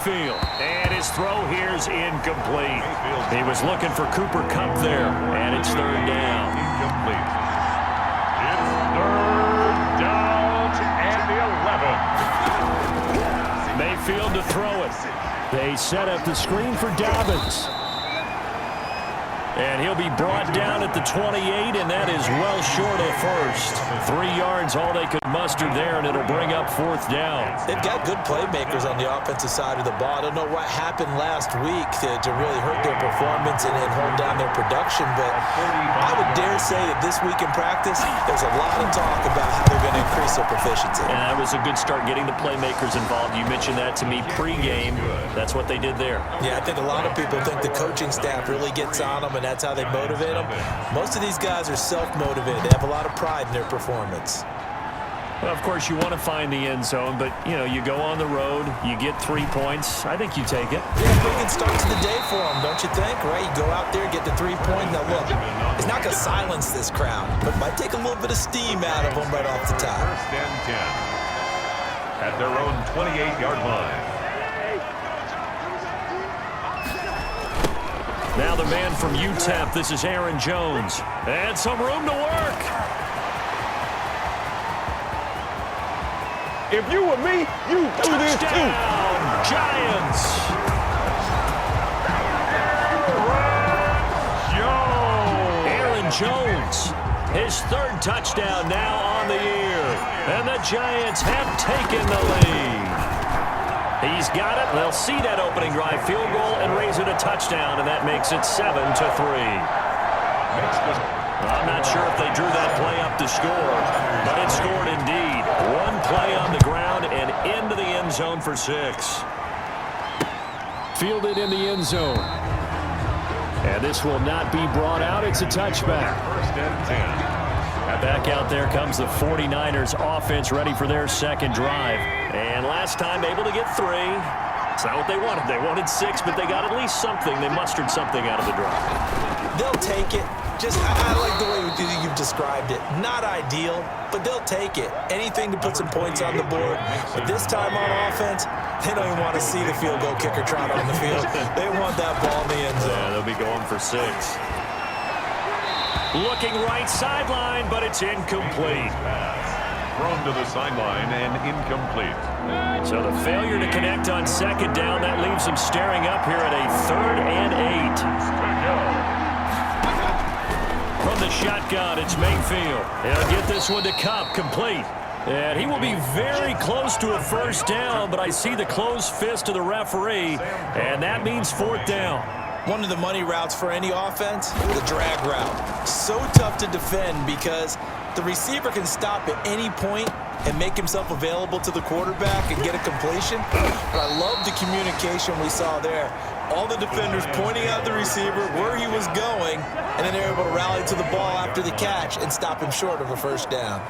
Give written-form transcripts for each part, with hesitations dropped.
Field. And his throw here's incomplete. He was looking for Cooper Kupp there, and it's third down. Incomplete. It's third down and the 11. Mayfield to throw it. They set up the screen for Dobbins. And he'll be brought down at the 28, and that is well short of first. 3 yards, all they could muster there, and it'll bring up fourth down. They've got good playmakers on the offensive side of the ball. I don't know what happened last week to really hurt their performance and hold down their production, but I would dare say that this week in practice, there's a lot of talk about how they're going to increase their proficiency. And that was a good start getting the playmakers involved. You mentioned that to me pregame. That's what they did there. Yeah, I think a lot of people think the coaching staff really gets on them, and that's how they motivate them. Most of these guys are self-motivated. They have a lot of pride in their performance. Well, of course, you want to find the end zone, but, you know, you go on the road, you get 3 points. I think you take it. Yeah, pretty good start to the day for them, don't you think? Right? You go out there, get the 3 points. Now, look, it's not going to silence this crowd, but it might take a little bit of steam out of them right off the top. First and 10 at their own 28-yard line. Now the man from UTEP, this is Aaron Jones. And some room to work. If you were me, you do this too. Giants. Aaron Jones, his third touchdown now on the year. And the Giants have taken the lead. He's got it. They'll see that opening drive field goal and raise it a touchdown, and that makes it 7-3. I'm not sure if they drew that play up to score, but it scored indeed. One play on the ground and into the end zone for 6. Fielded in the end zone. And this will not be brought out. It's a touchback. First and 10. Back out there comes the 49ers offense ready for their second drive. And last time able to get 3. It's not what they wanted. They wanted 6, but they got at least something. They mustered something out of the drive. They'll take it. I like the way you've described it. Not ideal, but they'll take it. Anything to put some points on the board. But this time on offense, they don't even want to see the field goal kicker trot on the field. They want that ball in the end zone. Yeah, they'll be going for 6. Looking right sideline, but it's incomplete. Thrown to the sideline and incomplete. So the failure to connect on second down, that leaves them staring up here at a 3rd and 8. From the shotgun, it's Mayfield. He'll get this one to Kupp, complete. And he will be very close to a first down, but I see the closed fist of the referee, and that means 4th down. One of the money routes for any offense, the drag route. So tough to defend because the receiver can stop at any point and make himself available to the quarterback and get a completion. But I love the communication we saw there. All the defenders pointing out the receiver where he was going, and then they're able to rally to the ball after the catch and stop him short of a first down.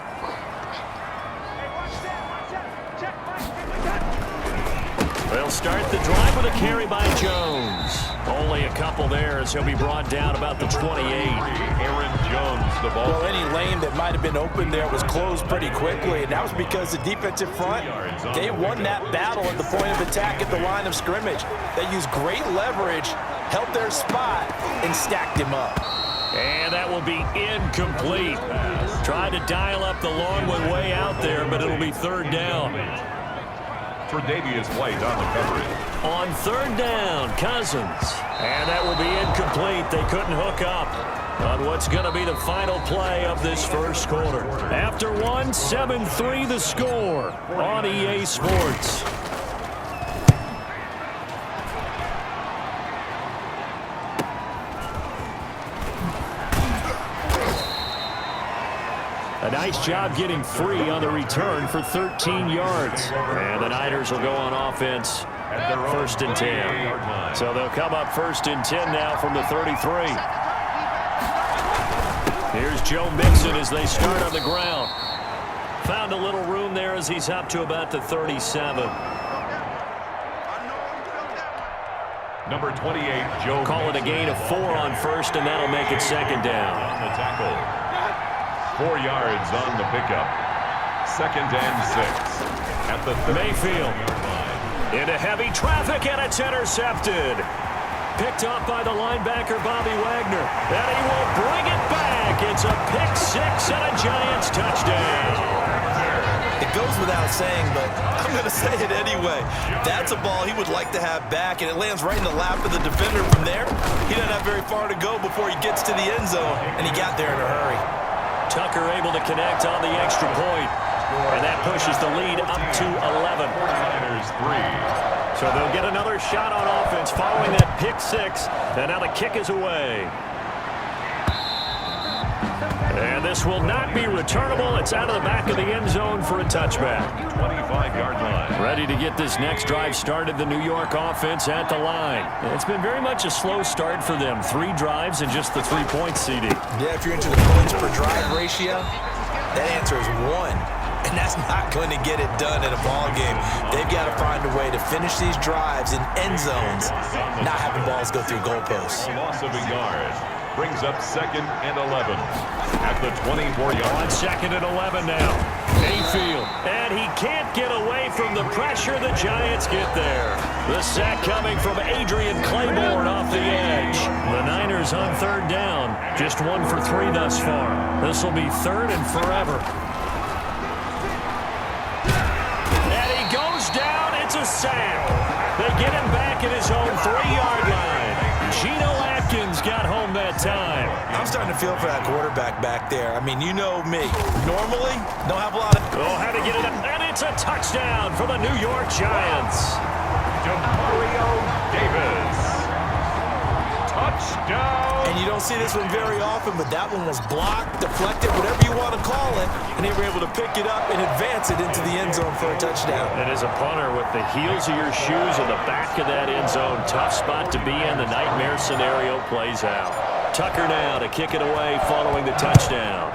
They'll start the drive with a carry by Jones. Only a couple there as he'll be brought down about the 28. Aaron Jones, the ball. Well, any lane that might have been open there was closed pretty quickly, and that was because the defensive front, they won that battle at the point of attack at the line of scrimmage. They used great leverage, held their spot, and stacked him up. And that will be incomplete. Tried to dial up the long one way out there, but it'll be 3rd down. Tre'Davious White on the coverage. On 3rd down, Cousins. And that will be incomplete. They couldn't hook up on what's going to be the final play of this first quarter. After 1, 7-3 the score on EA Sports. A nice job getting free on the return for 13 yards. And the Niners will go on offense at 1st and 10. So they'll come up 1st and 10 now from the 33. Here's Joe Mixon as they start on the ground. Found a little room there as he's up to about the 37. Number 28, Joe. Call it a gain of 4 on 1st, and that'll make it 2nd down. On the tackle. 4 yards on the pickup. 2nd and 6 at the 30. Mayfield. Into heavy traffic, and it's intercepted. Picked off by the linebacker, Bobby Wagner. And he will bring it back. It's a pick six and a Giants touchdown. It goes without saying, but I'm going to say it anyway. That's a ball he would like to have back, and it lands right in the lap of the defender from there. He doesn't have very far to go before he gets to the end zone, and he got there in a hurry. Tucker able to connect on the extra point, and that pushes the lead up to 11. 49ers 3. So they'll get another shot on offense following that pick six, and now the kick is away. And this will not be returnable. It's out of the back of the end zone for a touchback. 25-yard line. Ready to get this next drive started, the New York offense at the line. It's been very much a slow start for them. 3 drives and just the 3 points, CD. Yeah, if you're into the points per drive ratio, that answer is 1. And that's not going to get it done in a ball game. They've got to find a way to finish these drives in end zones, not having balls go through goalposts. Loss of a yard. Brings up 2nd and 11 at the 24-yard line. On 2nd and 11 now. Mayfield. And he can't get away from the pressure. The Giants get there. The sack coming from Adrian Claiborne off the edge. The Niners on 3rd down. Just 1 for 3 thus far. This will be 3rd and forever. And he goes down. It's a sack. They get him back at his own 3-yard line. Geno Atkins got home that time. I'm starting to feel for that quarterback back there. I mean, you know me. Normally, don't have a lot of... Oh, how to get it up. And it's a touchdown for the New York Giants. Demario Davis. Touchdown. And you don't see this one very often, but that one was blocked, deflected, whatever you want to call it, and they were able to pick it up and advance it into the end zone for a touchdown. And as a punter, with the heels of your shoes in the back of that end zone, tough spot to be in. The nightmare scenario plays out. Tucker now to kick it away following the touchdown.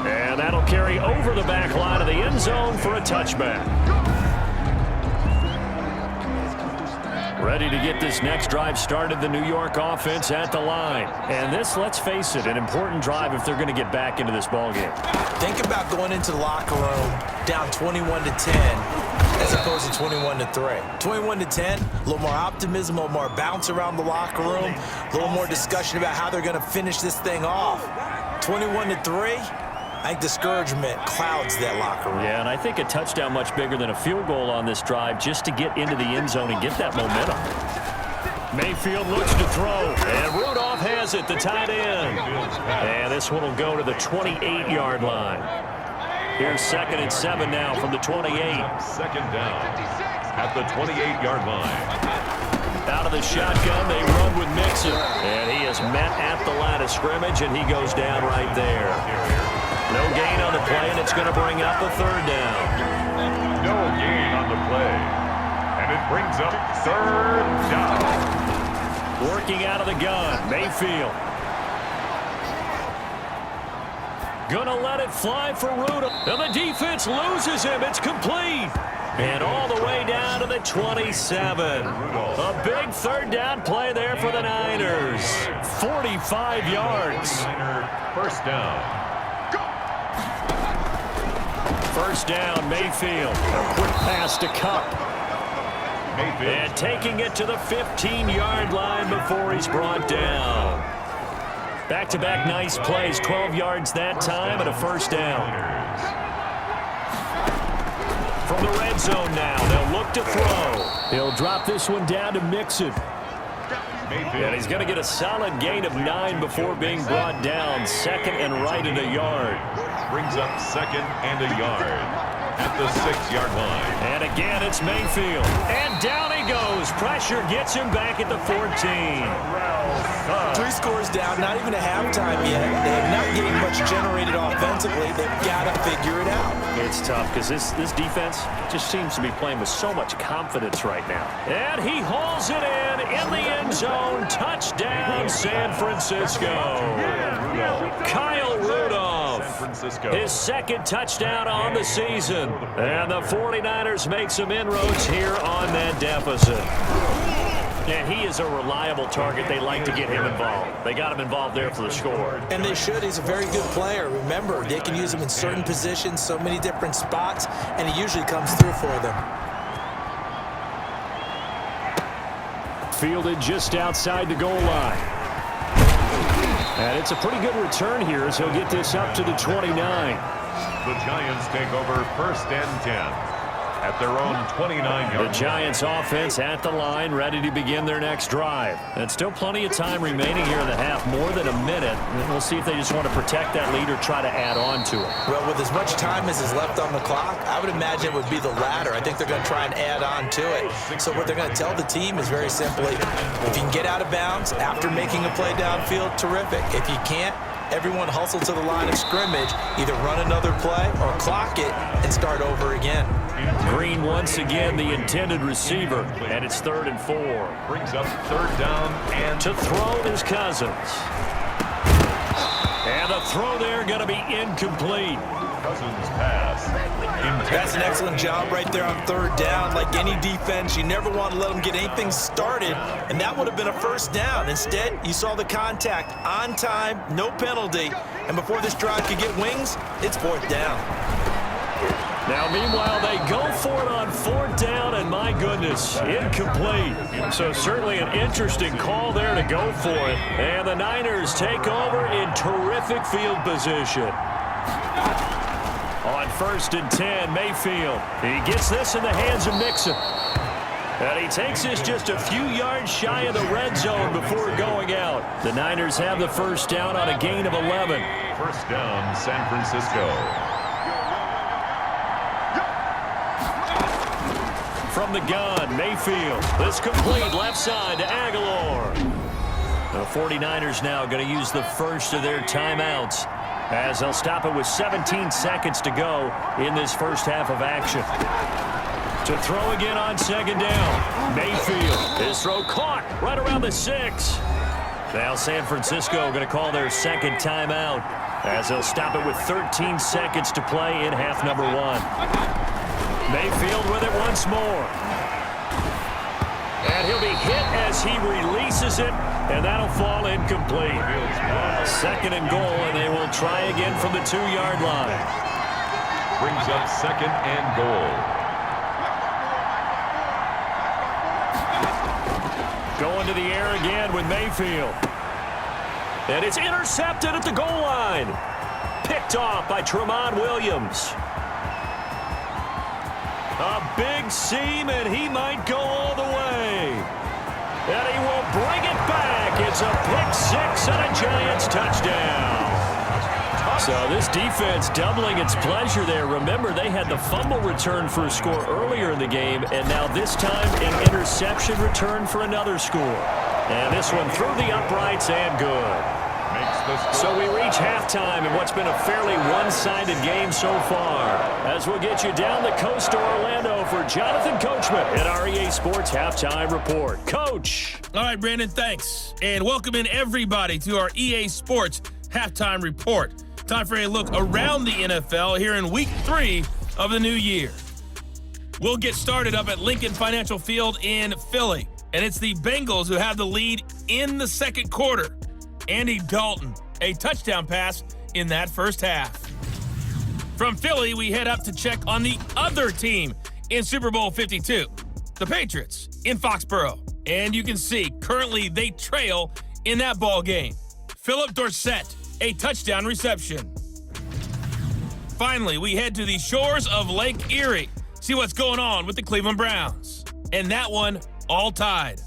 And that'll carry over the back line of the end zone for a touchback. Ready to get this next drive started, the New York offense at the line. And this, let's face it, an important drive if they're going to get back into this ballgame. Think about going into the locker room down 21-10 as opposed to 21-3. 21-10, a little more optimism, a little more bounce around the locker room, a little more discussion about how they're going to finish this thing off. 21-3, I think discouragement clouds that locker room. Yeah, and I think a touchdown much bigger than a field goal on this drive just to get into the end zone and get that momentum. Mayfield looks to throw, and Rudolph has it, the tight end. And this one will go to the 28-yard line. Here's 2nd and 7 now from the 28. 2nd down at the 28-yard line. Out of the shotgun, they run with Mixon. And he is met at the line of scrimmage, and he goes down right there. No gain on the play, and it's going to bring up a 3rd down. No gain on the play. And it brings up 3rd down. Working out of the gun, Mayfield. Gonna let it fly for Rudolph. And the defense loses him. It's complete. And all the way down to the 27. A big 3rd down play there for the Niners. 45 yards. First down. 1st down, Mayfield. A quick pass to Cup. Mayfield. And taking it to the 15-yard line before he's brought down. Back-to-back nice plays. 12 yards that time and a 1st down. From the red zone now, they'll look to throw. He'll drop this one down to Mixon. And he's going to get a solid gain of 9 before being brought down. 2nd and right at a yard. Brings up 2nd and a yard at the 6-yard line. And again, it's Mayfield. And down he goes. Pressure gets him back at the 14. 3 scores down, not even a halftime yet. They have not getting much generated offensively. They've got to figure it out. It's tough because this defense just seems to be playing with so much confidence right now. And he hauls it in the end zone. Touchdown, San Francisco. Kyle Rudolph. His 2nd touchdown on the season. And the 49ers make some inroads here on that deficit. And he is a reliable target. They like to get him involved. They got him involved there for the score. And they should. He's a very good player. Remember, they can use him in certain positions, so many different spots, and he usually comes through for them. Fielded just outside the goal line. And it's a pretty good return here as he'll get this up to the 29. The Giants take over 1st and 10 at their own 29-yard. The Giants offense at the line, ready to begin their next drive. And still plenty of time remaining here in the half, more than a minute. And we'll see if they just want to protect that lead or try to add on to it. Well, with as much time as is left on the clock, I would imagine it would be the latter. I think they're going to try and add on to it. So what they're going to tell the team is very simply, if you can get out of bounds after making a play downfield, terrific. If you can't, everyone hustle to the line of scrimmage, either run another play or clock it and start over again. Green once again the intended receiver, and it's 3rd and 4. Brings up 3rd down and to throw is Cousins. And the throw there going to be incomplete. Cousins pass. That's an excellent job right there on 3rd down. Like any defense, you never want to let them get anything started, and that would have been a 1st down. Instead, you saw the contact on time, no penalty, and before this drive could get wings, it's 4th down. Now, meanwhile, they go for it on 4th down, and my goodness, incomplete. So certainly an interesting call there to go for it. And the Niners take over in terrific field position. On 1st and 10, Mayfield. He gets this in the hands of Mixon. And he takes this just a few yards shy of the red zone before going out. The Niners have the 1st down on a gain of 11. 1st down, San Francisco. From the gun, Mayfield. This complete left side to Aguilar. The 49ers now going to use the first of their timeouts as they'll stop it with 17 seconds to go in this first half of action. To throw again on 2nd down. Mayfield. His throw caught right around the 6. Now San Francisco going to call their 2nd timeout as they'll stop it with 13 seconds to play in half number 1. Mayfield with it once more. And he'll be hit as he releases it, and that'll fall incomplete. 2nd and goal, and they will try again from the 2-yard line. Brings up 2nd and goal. Going to the air again with Mayfield. And it's intercepted at the goal line. Picked off by Tramon Williams. A big seam, and he might go all the way. And he will bring it back. It's a pick 6 and a Giants touchdown. So this defense doubling its pleasure there. Remember, they had the fumble return for a score earlier in the game, and now this time an interception return for another score. And this one through the uprights and good. So we reach halftime in what's been a fairly one-sided game so far. As we'll get you down the coast to Orlando for Jonathan Coachman at our EA Sports Halftime Report. Coach. All right, Brandon, thanks. And welcome in everybody to our EA Sports Halftime Report. Time for a look around the NFL here in Week 3 of the new year. We'll get started up at Lincoln Financial Field in Philly. And it's the Bengals who have the lead in the 2nd quarter. Andy Dalton, a touchdown pass in that first half. From Philly, we head up to check on the other team in Super Bowl 52, the Patriots in Foxborough. And you can see, currently they trail in that ball game. Philip Dorsett, a touchdown reception. Finally, we head to the shores of Lake Erie, see what's going on with the Cleveland Browns. And that one, all tied.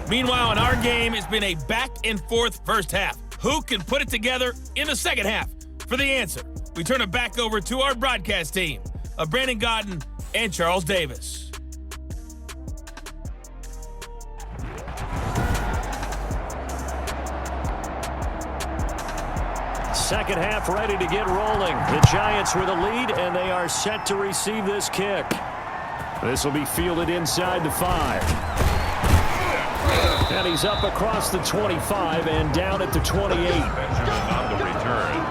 Meanwhile, in our game, it's been a back-and-forth first half. Who can put it together in the second half? For the answer, we turn it back over to our broadcast team of Brandon Godden and Charles Davis. Second half ready to get rolling. The Giants with a lead, and they are set to receive this kick. This will be fielded inside the 5. And he's up across the 25 and down at the 28. On the return.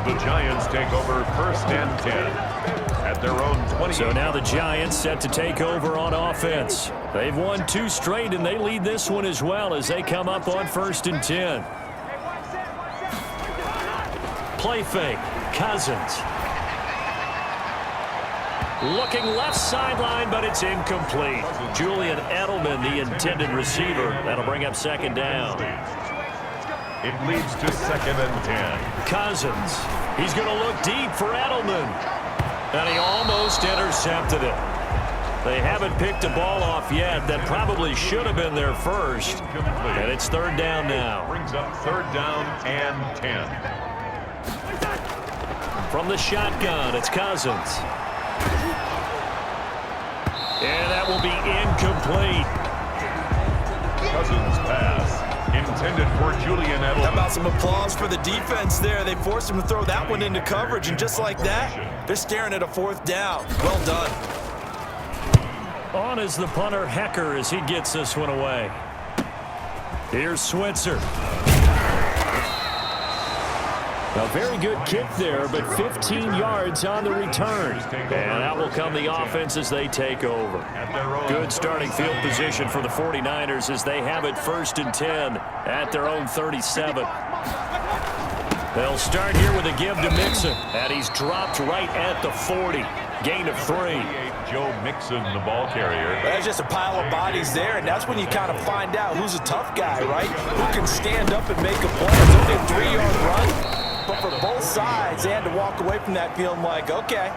the Giants take over 1st and 10 at their own 20. So now the Giants set to take over on offense. They've won 2 straight, and they lead this one as well as they come up on 1st and 10. Play fake. Cousins. Looking left sideline, but it's incomplete. Julian Edelman, the intended receiver. That'll bring up 2nd down. It leads to 2nd and 10. Cousins. He's going to look deep for Edelman. And he almost intercepted it. They haven't picked a ball off yet. That probably should have been their first. And it's 3rd down now. Brings up 3rd down and 10. From the shotgun, it's Cousins. And that will be incomplete. Cousins pass. Intended for Julian Edelman. How about some applause for the defense there? They forced him to throw that one into coverage, and just like that, they're staring at a 4th down. Well done. On is the punter, Hecker, as he gets this one away. Here's Switzer. A very good kick there, but 15 yards on the return. And out will come the offense as they take over. Good starting field position for the 49ers as they have it 1st and 10 at their own 37. They'll start here with a give to Mixon, and he's dropped right at the 40. Gain of 3. Joe Mixon, the ball carrier. There's just a pile of bodies there, and that's when you kind of find out who's a tough guy, right? Who can stand up and make a play. It's only a 3-yard run. But for both sides, they had to walk away from that feeling like, okay,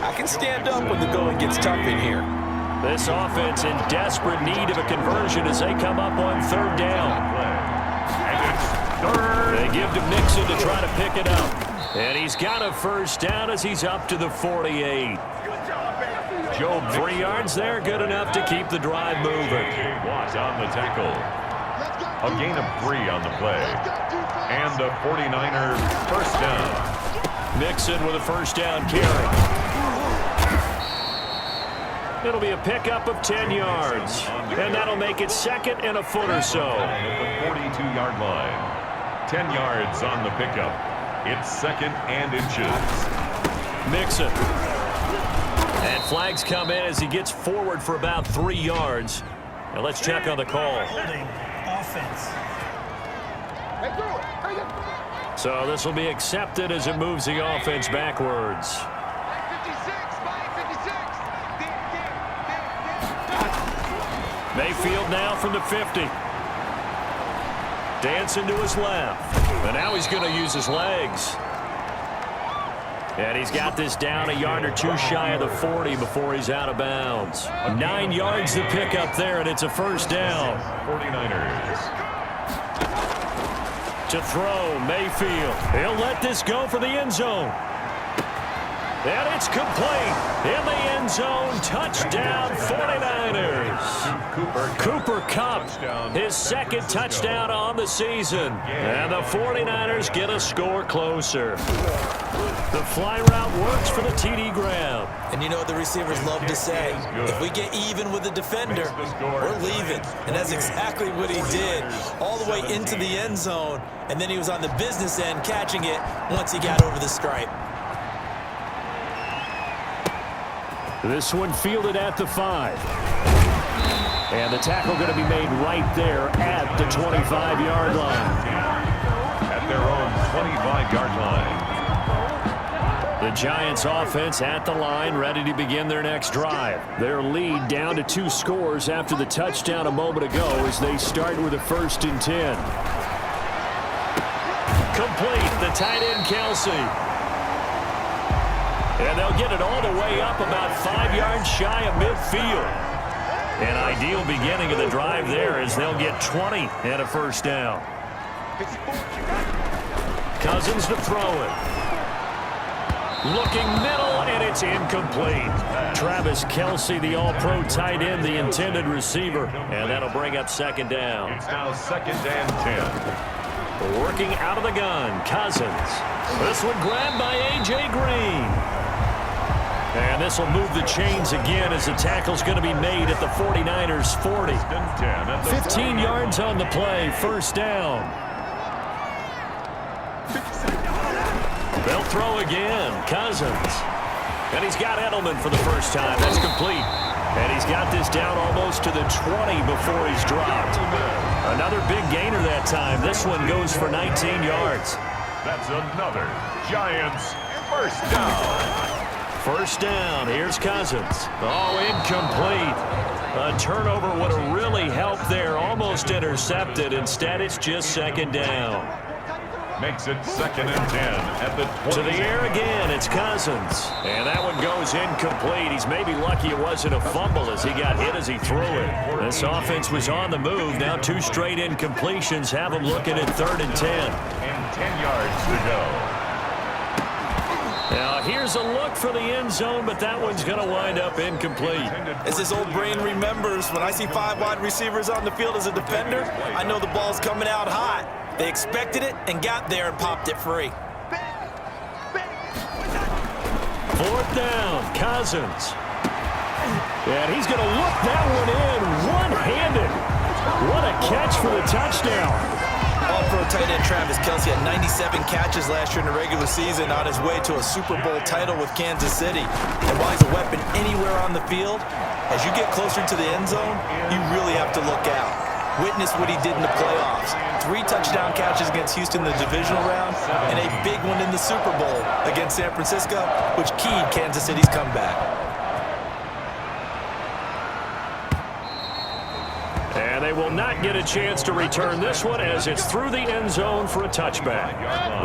I can stand up when the going gets tough in here. This offense in desperate need of a conversion as they come up on 3rd down. And it's 3rd. They give to Mixon to try to pick it up. And he's got a 1st down as he's up to the 48. Joe 3 yards there, good enough to keep the drive moving. Watt on the tackle. A gain of 3 on the play. And the 49ers 1st down. Mixon with a 1st down carry. It'll be a pickup of 10 yards. And that'll make it 2nd and a foot or so. At the 42-yard line. 10 yards on the pickup. It's 2nd and inches. Mixon. And flags come in as he gets forward for about 3 yards. Now let's check on the call. Holding offense. So this will be accepted as it moves the offense backwards. Mayfield now from the 50. Dancing to his left. And now he's going to use his legs. And he's got this down a yard or 2 shy of the 40 before he's out of bounds. 9 yards to pick up there, and it's a 1st down. 49ers. To throw, Mayfield. He'll let this go for the end zone. And it's complete. In the end zone, touchdown 49ers. Cooper Kupp, his 2nd touchdown on the season. And the 49ers get a score closer. The fly route works for the TD grab. And you know what the receivers love to say? If we get even with the defender, we're leaving. And that's exactly what he did. All the way into the end zone. And then he was on the business end catching it once he got over the stripe. This one fielded at the 5. And the tackle going to be made right there at the 25-yard line. At their own 25-yard line. The Giants offense at the line, ready to begin their next drive. Their lead down to 2 scores after the touchdown a moment ago as they start with a 1st and 10. Complete, the tight end Kelsey. And they'll get it all the way up about 5 yards shy of midfield. An ideal beginning of the drive there as they'll get 20 and a 1st down. Cousins to throw it. Looking middle, and it's incomplete. Travis Kelsey, the all-pro tight end, the intended receiver. And that'll bring up 2nd down. It's now 2nd and 10. Working out of the gun, Cousins. This one grabbed by A.J. Green. And this will move the chains again as the tackle's going to be made at the 49ers 40. 15 yards on the play, 1st down. They'll throw again. Cousins. And he's got Edelman for the first time. That's complete. And he's got this down almost to the 20 before he's dropped. Another big gainer that time. This one goes for 19 yards. That's another Giants first down. First down. Here's Cousins. Oh, incomplete. A turnover would have really helped there. Almost intercepted. Instead, it's just second down. Makes it 2nd and 10 at the 20. To the air again, it's Cousins. And that one goes incomplete. He's maybe lucky it wasn't a fumble as he got hit as he threw it. This offense was on the move. Now 2 straight incompletions have him looking at 3rd and 10. And 10 yards to go. Now here's a look for the end zone, but that one's going to wind up incomplete. As his old brain remembers, when I see 5 wide receivers on the field as a defender, I know the ball's coming out hot. They expected it and got there and popped it free. 4th down, Cousins. And he's going to look that one in one-handed. What a catch for the touchdown. All-pro tight end Travis Kelce had 97 catches last year in the regular season on his way to a Super Bowl title with Kansas City. And while he's a weapon anywhere on the field, as you get closer to the end zone, you really have to look out. Witness what he did in the playoffs. 3 touchdown catches against Houston in the divisional round, and a big one in the Super Bowl against San Francisco, which keyed Kansas City's comeback. And they will not get a chance to return this one as it's through the end zone for a touchback.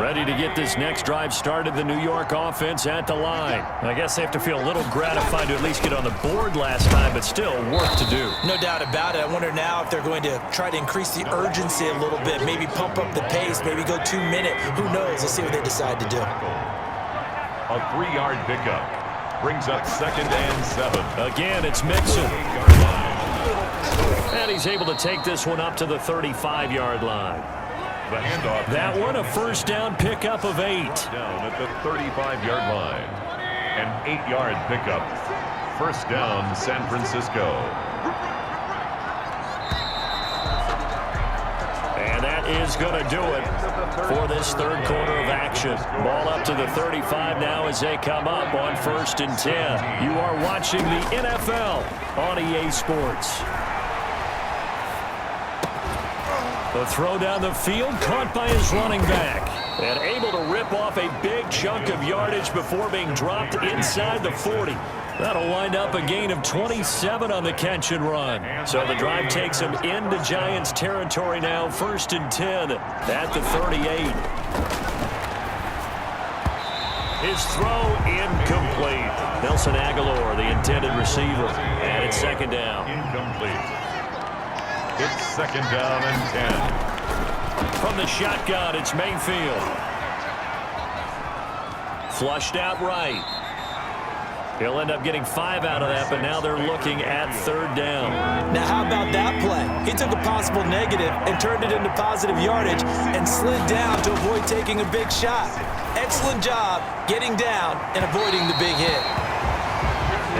Ready to get this next drive started, the New York offense at the line. I guess they have to feel a little gratified to at least get on the board last time, but still work to do. No doubt about it. I wonder now if they're going to try to increase the urgency a little bit, maybe pump up the pace, maybe go 2-minute. Who knows? Let's see what they decide to do. A 3-yard pickup brings up 2nd and 7. Again, it's Mixon. And he's able to take this one up to the 35-yard line. The handoff. That one a first down pickup of 8. Down at the 35-yard line. An 8-yard pickup. First down, San Francisco. And that is going to do it for this 3rd quarter of action. Ball up to the 35 now as they come up on 1st and 10. You are watching the NFL on EA Sports. The throw down the field, caught by his running back. And able to rip off a big chunk of yardage before being dropped inside the 40. That'll wind up a gain of 27 on the catch and run. So the drive takes him into Giants territory now, 1st and 10 at the 38. His throw incomplete. Nelson Aguilar, the intended receiver, and it's 2nd down. Incomplete. It's 2nd down and 10. From the shotgun, it's Mayfield. Flushed out right. He'll end up getting 5 out of that, but now they're looking at 3rd down. Now, how about that play? He took a possible negative and turned it into positive yardage and slid down to avoid taking a big shot. Excellent job getting down and avoiding the big hit.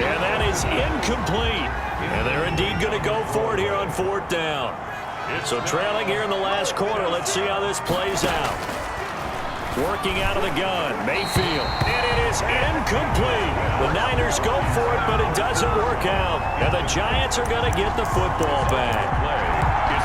And that is incomplete. And they're indeed going to go for it here on 4th down. So trailing here in the last quarter. Let's see how this plays out. Working out of the gun, Mayfield. And it is incomplete. The Niners go for it, but it doesn't work out. And the Giants are going to get the football back.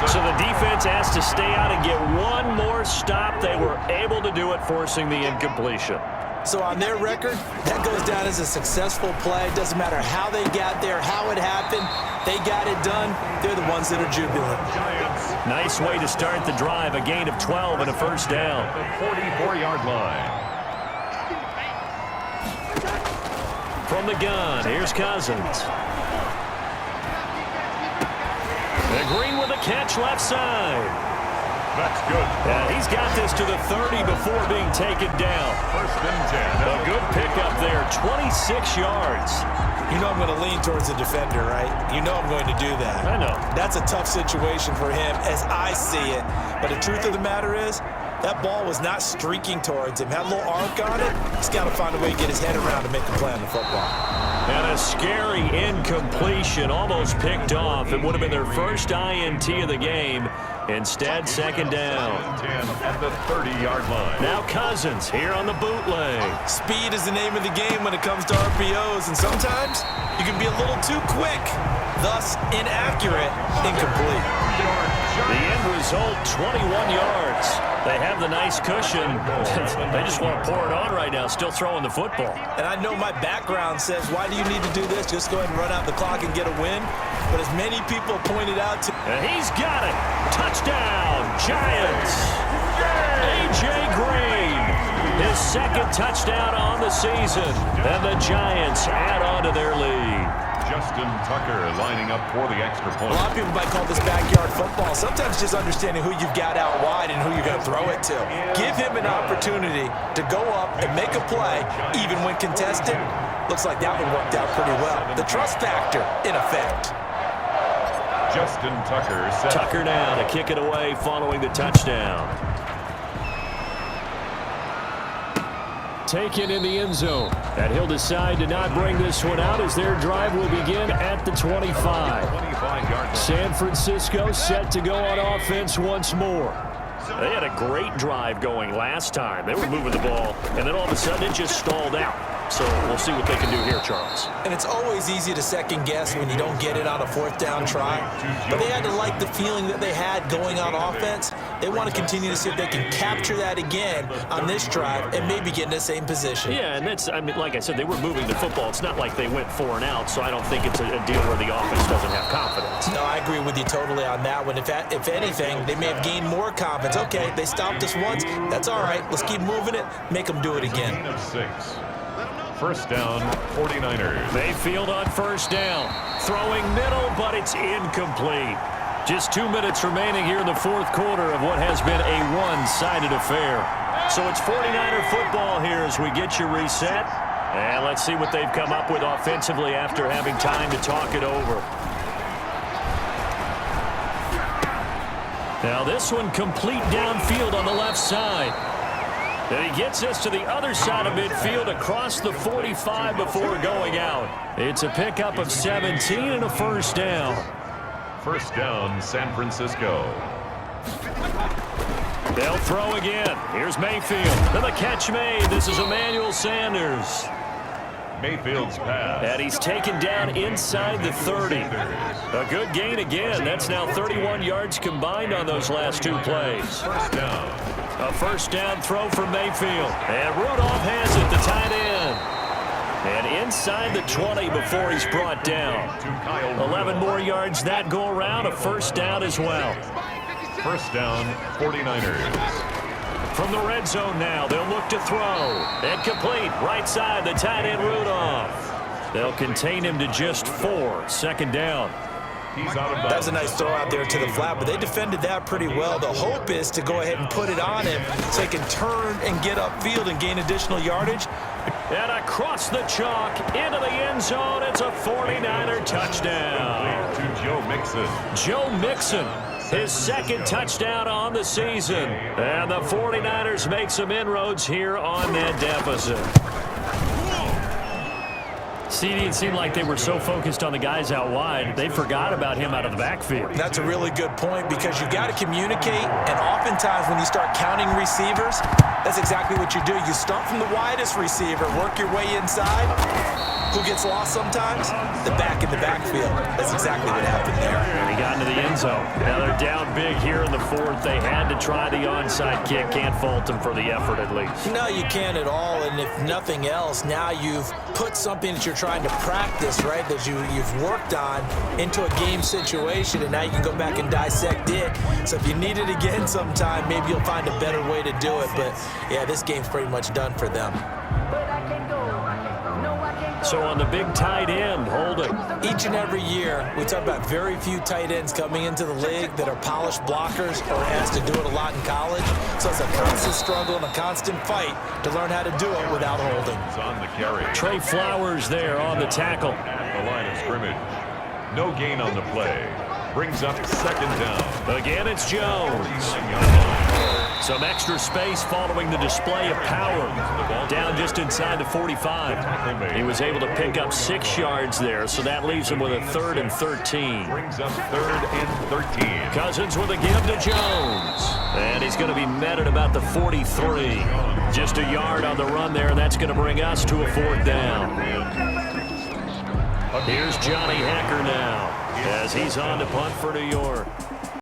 So the defense has to stay out and get one more stop. They were able to do it, forcing the incompletion. So on their record, that goes down as a successful play. Doesn't matter how they got there, how it happened. They got it done. They're the ones that are jubilant. Nice way to start the drive. A gain of 12 and a first down. The 44-yard line. From the gun, here's Cousins. And Green with a catch left side. That's good. And he's got this to the 30 before being taken down. 1st and 10. A good pickup there, 26 yards. You know I'm going to lean towards the defender, right? You know I'm going to do that. I know. That's a tough situation for him as I see it. But the truth of the matter is, That ball was not streaking towards him. Had a little arc on it. He's got to find a way to get his head around to make a play on the football. And a scary incompletion, almost picked off. It would have been their first INT of the game. Instead, second down. 10 at the 30-yard line. Now Cousins here on the bootleg. Speed is the name of the game when it comes to RPOs, and sometimes you can be a little too quick, thus inaccurate, incomplete. The end result, 21 yards. They have the nice cushion. They just want to pour it on right now, still throwing the football. And I know my background says, why do you need to do this? Just go ahead and run out the clock and get a win. But as many people pointed out to... And he's got it. Touchdown, Giants. A.J. Green, his second touchdown on the season. And the Giants add on to their lead. Justin Tucker lining up for the extra point. A lot of people might call this backyard football. Sometimes just understanding who you've got out wide and who you're going to throw it to. Give him an opportunity to go up and make a play, even when contested. Looks like that one worked out pretty well. The trust factor, in effect. Justin Tucker set. Tucker now to kick it away following the touchdown. Taken in the end zone. And he'll decide to not bring this one out as their drive will begin at the 25. San Francisco set to go on offense once more. They had a great drive going last time. They were moving the ball, and then all of a sudden it just stalled out. So we'll see what they can do here, Charles. And it's always easy to second guess when you don't get it on a fourth down try. But they had to like the feeling that they had going on offense. They want to continue to see if they can capture that again on this drive and maybe get in the same position. Yeah, and that's, I mean, like I said, they were moving the football. It's not like they went 4 and out, so I don't think it's a deal where the offense doesn't have confidence. No, I agree with you totally on that one. If anything, they may have gained more confidence. Okay, they stopped us once. That's all right. Let's keep moving it. Make them do it again. Gain of 6. First down, 49ers. Mayfield on first down. Throwing middle, but it's incomplete. Just 2 minutes remaining here in the fourth quarter of what has been a one-sided affair. So it's 49er football here as we get you reset. And let's see what they've come up with offensively after having time to talk it over. Now this one complete downfield on the left side. And he gets us to the other side of midfield across the 45 before going out. It's a pickup of 17 and a first down. First down, San Francisco. They'll throw again. Here's Mayfield. And the catch made. This is Emmanuel Sanders. Mayfield's pass. And he's taken down inside the 30. A good gain again. That's now 31 yards combined on those last 2 plays. First down. A first down throw for Mayfield. And Rudolph has it, the tight end. And inside the 20 before he's brought down. 11 more yards that go around. A first down as well. First down, 49ers. From the red zone now, they'll look to throw. And complete. Right side, the tight end Rudolph. They'll contain him to just 4. Second down. He's out of bounds. That was a nice throw out there to the flat, but they defended that pretty well. The hope is to go ahead and put it on him so he can turn and get upfield and gain additional yardage. And across the chalk, into the end zone, it's a 49er touchdown. To Joe Mixon. Joe Mixon, his second touchdown on the season. And the 49ers make some inroads here on that deficit. CD, it seemed like they were so focused on the guys out wide, they forgot about him out of the backfield. That's a really good point because you got to communicate, and oftentimes when you start counting receivers, that's exactly what you do. You start from the widest receiver, work your way inside. Who gets lost sometimes? The back in the backfield. That's exactly what happened there. And he got into the end zone. Now they're down big here in the fourth. They had to try the onside kick. Can't fault them for the effort at least. No, you can't at all. And if nothing else, now you've put something that you're trying to practice, right, that you've worked on into a game situation, and now you can go back and dissect it. So if you need it again sometime, maybe you'll find a better way to do it. But, yeah, this game's pretty much done for them. So on the big tight end, holding. Each and every year, we talk about very few tight ends coming into the league that are polished blockers or asked to do it a lot in college. So it's a constant struggle and a constant fight to learn how to do it without holding. On the carry. Trey Flowers there on the tackle. At the line of scrimmage. No gain on the play. Brings up second down. Again, it's Jones. Some extra space following the display of power. Down just inside the 45. He was able to pick up 6 yards there, so that leaves him with a 3rd and 13. Brings up 3rd and 13. Cousins with a give to Jones. And he's going to be met at about the 43. Just a yard on the run there, and that's going to bring us to a 4th down. Here's Johnny Hacker now as he's on to punt for New York.